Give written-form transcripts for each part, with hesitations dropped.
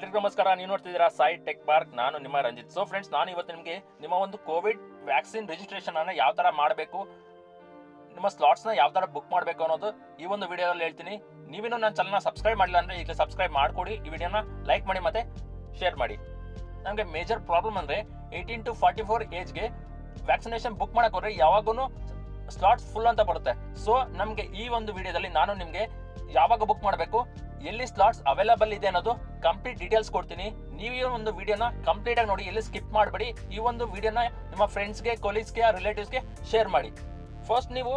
ಎಲ್ರಿಗೂ ನಮಸ್ಕಾರ. ನೀವು ನೋಡ್ತಿದ್ದೀರಾ ಸಾಯಿ ಟೆಕ್ ಪಾರ್ಕ್. ನಾನು ನಿಮ್ಮ ರಂಜಿತ್. ಸೊ ಫ್ರೆಂಡ್ಸ್, ನಾನು ಇವತ್ತು ನಿಮಗೆ ನಿಮ್ಮ ಒಂದು ಕೋವಿಡ್ ವ್ಯಾಕ್ಸಿನ್ ರಿಜಿಸ್ಟ್ರೇಷನ್ ಅನ್ನು ಯಾವ ತರ ಮಾಡಬೇಕು, ನಿಮ್ಮ ಸ್ಲಾಟ್ಸ್ ನ ಯಾವ ತರ ಬುಕ್ ಮಾಡಬೇಕು ಅನ್ನೋದು ಈ ಒಂದು ವಿಡಿಯೋದಲ್ಲಿ ಹೇಳ್ತೀನಿ. ನೀವೇನು ನನ್ನ ಚಾನಲ್ನ ಸಬ್ಸ್ಕ್ರೈಬ್ ಮಾಡಿಲ್ಲ ಅಂದ್ರೆ ಈಗ ಸಬ್ಸ್ಕ್ರೈಬ್ ಮಾಡ್ಕೊಡಿ, ಈ ವಿಡಿಯೋನ ಲೈಕ್ ಮಾಡಿ ಮತ್ತೆ ಶೇರ್ ಮಾಡಿ. ನಮಗೆ ಮೇಜರ್ ಪ್ರಾಬ್ಲಮ್ ಅಂದ್ರೆ 18 to 44 ಏಜ್ಗೆ ವ್ಯಾಕ್ಸಿನೇಷನ್ ಬುಕ್ ಮಾಡಕ್ ಹೋದ್ರೆ ಯಾವಾಗೂ ಸ್ಲಾಟ್ಸ್ ಫುಲ್ ಅಂತ ಬರುತ್ತೆ. ಸೊ ನಮಗೆ ಈ ಒಂದು ವಿಡಿಯೋದಲ್ಲಿ ನಾನು ನಿಮಗೆ ಯಾವಾಗ ಬುಕ್ ಮಾಡಬೇಕು, ಎಲ್ಲಿ ಸ್ಲಾಟ್ಸ್ ಅವೈಲೇಬಲ್ ಇದೆ ಅನ್ನೋದು ಕಂಪ್ಲೀಟ್ ಡೀಟೇಲ್ಸ್ ಕೊಡ್ತೀನಿ. ನೀವು ಈ ಒಂದು ವಿಡಿಯೋನ ಕಂಪ್ಲೀಟ್ ಆಗಿ ನೋಡಿ, ಎಲ್ಲಿ ಸ್ಕಿಪ್ ಮಾಡಬೇಡಿ. ಈ ಒಂದು ವಿಡಿಯೋನ ನಿಮ್ಮ ಫ್ರೆಂಡ್ಸ್ಗೆ, ಕೊಲೀಗ್ಸ್ಗೆ, ರಿಲೇಟಿವ್ಸ್ಗೆ ಶೇರ್ ಮಾಡಿ. ಫಸ್ಟ್ ನೀವು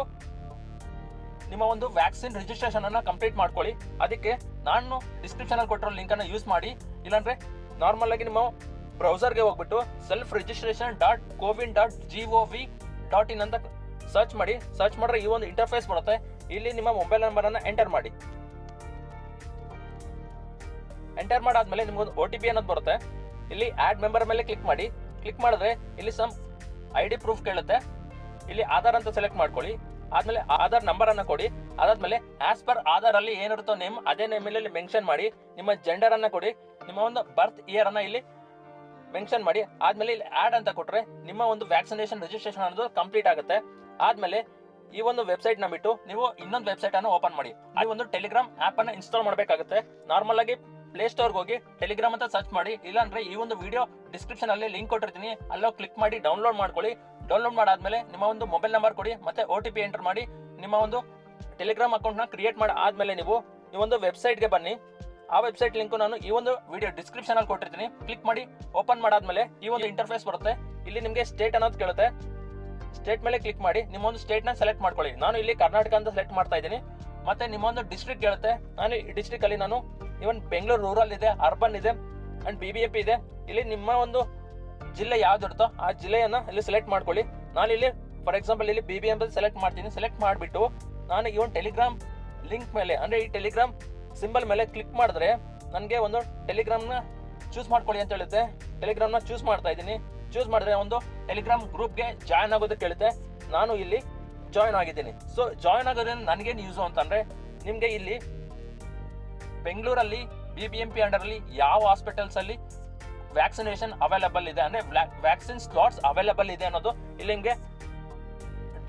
ನಿಮ್ಮ ಒಂದು ವ್ಯಾಕ್ಸಿನ್ ರಿಜಿಸ್ಟ್ರೇಷನ್ ಅನ್ನ ಕಂಪ್ಲೀಟ್ ಮಾಡ್ಕೊಳ್ಳಿ. ಅದಕ್ಕೆ ನಾನು ಡಿಸ್ಕ್ರಿಪ್ಷನ್ ಅಲ್ಲಿ ಕೊಟ್ಟಿರೋ ಲಿಂಕ್ ಅನ್ನ ಯೂಸ್ ಮಾಡಿ. ಇಲ್ಲಾಂದ್ರೆ ನಾರ್ಮಲ್ ಆಗಿ ನಿಮ್ಮ ಬ್ರೌಸರ್ಗೆ ಹೋಗ್ಬಿಟ್ಟು selfregistration.cowin.gov.in ಅಂತ ಸರ್ಚ್ ಮಾಡಿ. ಸರ್ಚ್ ಮಾಡಿದ್ರೆ ಈ ಒಂದು ಇಂಟರ್ಫೇಸ್ ಬರುತ್ತೆ. ಇಲ್ಲಿ ನಿಮ್ಮ ಮೊಬೈಲ್ ನಂಬರ್ ಅನ್ನ ಎಂಟರ್ ಮಾಡಿ. ಎಂಟರ್ ಮಾಡಾದ್ಮೇಲೆ ನಿಮ್ಗೊಂದು OTP ಅನ್ನೋದು ಬರುತ್ತೆ. ಇಲ್ಲಿ ಆಡ್ ಮೆಂಬರ್ ಮೇಲೆ ಕ್ಲಿಕ್ ಮಾಡಿ. ಕ್ಲಿಕ್ ಮಾಡಿದ್ರೆ ಇಲ್ಲಿ ಸಮ್ ID ಪ್ರೂಫ್ ಕೇಳುತ್ತೆ. ಇಲ್ಲಿ ಆಧಾರ್ ಅಂತ ಸೆಲೆಕ್ಟ್ ಮಾಡ್ಕೊಳ್ಳಿ. ಆದ್ಮೇಲೆ ಆಧಾರ್ ನಂಬರ್ ಅನ್ನ ಕೊಡಿ. ಅದಾದ್ಮೇಲೆ ಆಸ್ ಪರ್ ಆಧಾರ್ ಅಲ್ಲಿ ಏನಿರುತ್ತೋ ನೇಮ್, ಅದೇ ನೇಮ್ ಇಲ್ಲಿ ಮೆನ್ಷನ್ ಮಾಡಿ. ನಿಮ್ಮ ಜೆಂಡರ್ ಅನ್ನ ಕೊಡಿ. ನಿಮ್ಮ ಒಂದು ಬರ್ತ್ ಇಯರ್ ಅನ್ನ ಇಲ್ಲಿ ಮೆನ್ಷನ್ ಮಾಡಿ. ಆದ್ಮೇಲೆ ಇಲ್ಲಿ ಆಡ್ ಅಂತ ಕೊಟ್ರೆ ನಿಮ್ಮ ಒಂದು ವ್ಯಾಕ್ಸಿನೇಷನ್ ರಿಜಿಸ್ಟ್ರೇಷನ್ ಅನ್ನೋದು ಕಂಪ್ಲೀಟ್ ಆಗುತ್ತೆ. ಆದ್ಮೇಲೆ ಈ ಒಂದು ವೆಬ್ಸೈಟ್ ನ ಬಿಟ್ಟು ನೀವು ಇನ್ನೊಂದು ವೆಬ್ಸೈಟ್ ಅನ್ನು ಓಪನ್ ಮಾಡಿ. ಅಲ್ಲಿ ಒಂದು ಟೆಲಿಗ್ರಾಮ್ ಆಪ್ ಅನ್ನ ಇನ್ಸ್ಟಾಲ್ ಮಾಡಬೇಕಾಗುತ್ತೆ. ನಾರ್ಮಲ್ ಆಗಿ ಪ್ಲೇ ಸ್ಟೋರ್ ಹೋಗಿ ಟೆಲಿಗ್ರಾಮ್ ಅಂತ ಸರ್ಚ್ ಮಾಡಿ. ಇಲ್ಲಾಂದ್ರೆ ಈ ಒಂದು ವಿಡಿಯೋ ಡಿಸ್ಕ್ರಿಪ್ಷನ್ ಅಲ್ಲಿ ಲಿಂಕ್ ಕೊಟ್ಟಿರ್ತೀನಿ, ಅಲ್ಲೋ ಕ್ಲಿಕ್ ಮಾಡಿ ಡೌನ್ಲೋಡ್ ಮಾಡ್ಕೊಳ್ಳಿ. ಡೌನ್ಲೋಡ್ ಮಾಡಾದ್ಮೇಲೆ ನಿಮ್ಮ ಒಂದು ಮೊಬೈಲ್ ನಂಬರ್ ಕೊಡಿ, ಮತ್ತೆ OTP ಎಂಟರ್ ಮಾಡಿ. ನಿಮ್ಮ ಒಂದು ಟೆಲಿಗ್ರಾಮ್ ಅಕೌಂಟ್ ನ ಕ್ರಿಯೇಟ್ ಮಾಡಿ ಆದ್ಮೇಲೆ ನೀವು ಈ ಒಂದು ವೆಬ್ಸೈಟ್ ಗೆ ಬನ್ನಿ. ಆ ವೆಬ್ಸೈಟ್ ಲಿಂಕ್ ನಾನು ಈ ಒಂದು ವಿಡಿಯೋ ಡಿಸ್ಕ್ರಿಪ್ಷನ್ ಅಲ್ಲಿ ಕೊಟ್ಟಿರ್ತೀನಿ. ಕ್ಲಿಕ್ ಮಾಡಿ ಓಪನ್ ಮಾಡಾದ್ಮೇಲೆ ಈ ಒಂದು ಇಂಟರ್ಫೇಸ್ ಬರುತ್ತೆ. ಇಲ್ಲಿ ನಿಮಗೆ ಸ್ಟೇಟ್ ಅನ್ನೋದು ಕೇಳುತ್ತೆ. ಸ್ಟೇಟ್ ಮೇಲೆ ಕ್ಲಿಕ್ ಮಾಡಿ ನಿಮ್ಮ ಒಂದು ಸ್ಟೇಟ್ ನ ಸೆಲೆಕ್ಟ್ ಮಾಡ್ಕೊಳ್ಳಿ. ನಾನು ಇಲ್ಲಿ ಕರ್ನಾಟಕ ಅಂತ ಸೆಲೆಕ್ಟ್ ಮಾಡ್ತಾ ಇದ್ದೀನಿ. ಮತ್ತೆ ನಿಮ್ಮ ಒಂದು ಡಿಸ್ಟ್ರಿಕ್ಟ್ ಕೇಳುತ್ತೆ. ನಾನು ಈ ಡಿಸ್ಟ್ರಿಕ್ಟ್ ಅಲ್ಲಿ ನಾನು ಇವನ್ ಬೆಂಗಳೂರು ರೂರಲ್ ಇದೆ, ಅರ್ಬನ್ ಇದೆ ಅಂಡ್ BBMP ಇದೆ. ಇಲ್ಲಿ ನಿಮ್ಮ ಒಂದು ಜಿಲ್ಲೆ ಯಾವ್ದು ಇರುತ್ತೋ ಆ ಜಿಲ್ಲೆಯನ್ನ ಇಲ್ಲಿ ಸೆಲೆಕ್ಟ್ ಮಾಡ್ಕೊಳ್ಳಿ. ನಾನು ಇಲ್ಲಿ ಫಾರ್ ಎಕ್ಸಾಂಪಲ್ ಇಲ್ಲಿ BBMP ಸೆಲೆಕ್ಟ್ ಮಾಡ್ತೀನಿ. ಸೆಲೆಕ್ಟ್ ಮಾಡಿಬಿಟ್ಟು ನಾನು ಈ ಒಂದು ಟೆಲಿಗ್ರಾಮ್ ಲಿಂಕ್ ಮೇಲೆ ಅಂದ್ರೆ ಈ ಟೆಲಿಗ್ರಾಮ್ ಸಿಂಬಲ್ ಮೇಲೆ ಕ್ಲಿಕ್ ಮಾಡಿದ್ರೆ ನನಗೆ ಒಂದು ಟೆಲಿಗ್ರಾಮ್ ನ ಚೂಸ್ ಮಾಡ್ಕೊಳ್ಳಿ ಅಂತ ಹೇಳುತ್ತೆ. ಟೆಲಿಗ್ರಾಮ್ ನ ಚೂಸ್ ಮಾಡ್ತಾ ಇದ್ದೀನಿ. ಚೂಸ್ ಮಾಡಿದ್ರೆ ಒಂದು ಟೆಲಿಗ್ರಾಮ್ ಗ್ರೂಪ್ಗೆ ಜಾಯ್ನ್ ಆಗೋದಕ್ಕೆ ಕೇಳುತ್ತೆ. ನಾನು ಇಲ್ಲಿ ಜಾಯ್ನ್ ಆಗಿದ್ದೀನಿ. ಸೊ ಜಾಯ್ನ್ ಆಗೋದ್ರಿಂದ ನನಗೇನು ಯೂಸು ಅಂತಂದ್ರೆ, ನಿಮಗೆ ಇಲ್ಲಿ ಬೆಂಗಳೂರಲ್ಲಿ BBMP ಅಂಡರ್ ಅಲ್ಲಿ ಯಾವ ಹಾಸ್ಪಿಟಲ್ಸ್ ಅಲ್ಲಿ ವ್ಯಾಕ್ಸಿನೇಷನ್ ಅವೈಲೇಬಲ್ ಇದೆ ಅಂದ್ರೆ ವ್ಯಾಕ್ಸಿನ್ ಸ್ಲಾಟ್ಸ್ ಅವೈಲೇಬಲ್ ಇದೆ ಅನ್ನೋದು ಇಲ್ಲಿ ನಿಮಗೆ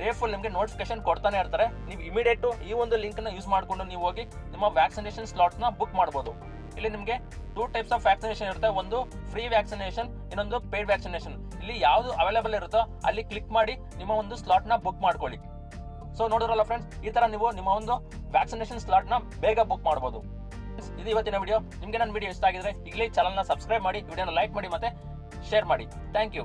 ಡೇ ಫುಲ್ ನಿಮಗೆ ನೋಟಿಫಿಕೇಶನ್ ಕೊಡ್ತಾನೆ ಇರ್ತಾರೆ. ನೀವು ಇಮಿಡಿಯೇಟ್ ಈ ಒಂದು ಲಿಂಕ್ ನ ಯೂಸ್ ಮಾಡಿಕೊಂಡು ನೀವು ಹೋಗಿ ನಿಮ್ಮ ವ್ಯಾಕ್ಸಿನೇಷನ್ ಸ್ಲಾಟ್ಸ್ ನ ಬುಕ್ ಮಾಡಬಹುದು. ಇಲ್ಲಿ ನಿಮಗೆ 2 ಟೈಪ್ಸ್ ಆಫ್ ವ್ಯಾಕ್ಸಿನೇಷನ್ ಇರುತ್ತೆ. ಒಂದು ಫ್ರೀ ವ್ಯಾಕ್ಸಿನೇಷನ್, ಇನ್ನೊಂದು ಪೇಡ್ ವ್ಯಾಕ್ಸಿನೇಷನ್. ಇಲ್ಲಿ ಯಾವುದು ಅವೈಲೇಬಲ್ ಇರುತ್ತೋ ಅಲ್ಲಿ ಕ್ಲಿಕ್ ಮಾಡಿ ನಿಮ್ಮ ಒಂದು ಸ್ಲಾಟ್ ನ ಬುಕ್ ಮಾಡ್ಕೊಳ್ಳಿ. ಸೊ ನೋಡಿದ್ರಲ್ಲ ಫ್ರೆಂಡ್ಸ್, ಈ ತರ ನೀವು ನಿಮ್ಮ ಒಂದು ವ್ಯಾಕ್ಸಿನೇಷನ್ ಸ್ಲಾಟ್ ನ ಬೇಗ ಬುಕ್ ಮಾಡಬಹುದು. ಇದು ಇವತ್ತಿನ ವಿಡಿಯೋ. ನಿಮಗೆ ನನ್ನ ವಿಡಿಯೋ ಇಷ್ಟ ಆಗಿದ್ರೆ ಈಗಲೇ ಚಾನಲ್ ನ ಸಬ್ಸ್ಕ್ರೈಬ್ ಮಾಡಿ, ವಿಡಿಯೋನ ಲೈಕ್ ಮಾಡಿ ಮತ್ತೆ ಶೇರ್ ಮಾಡಿ. Thank you.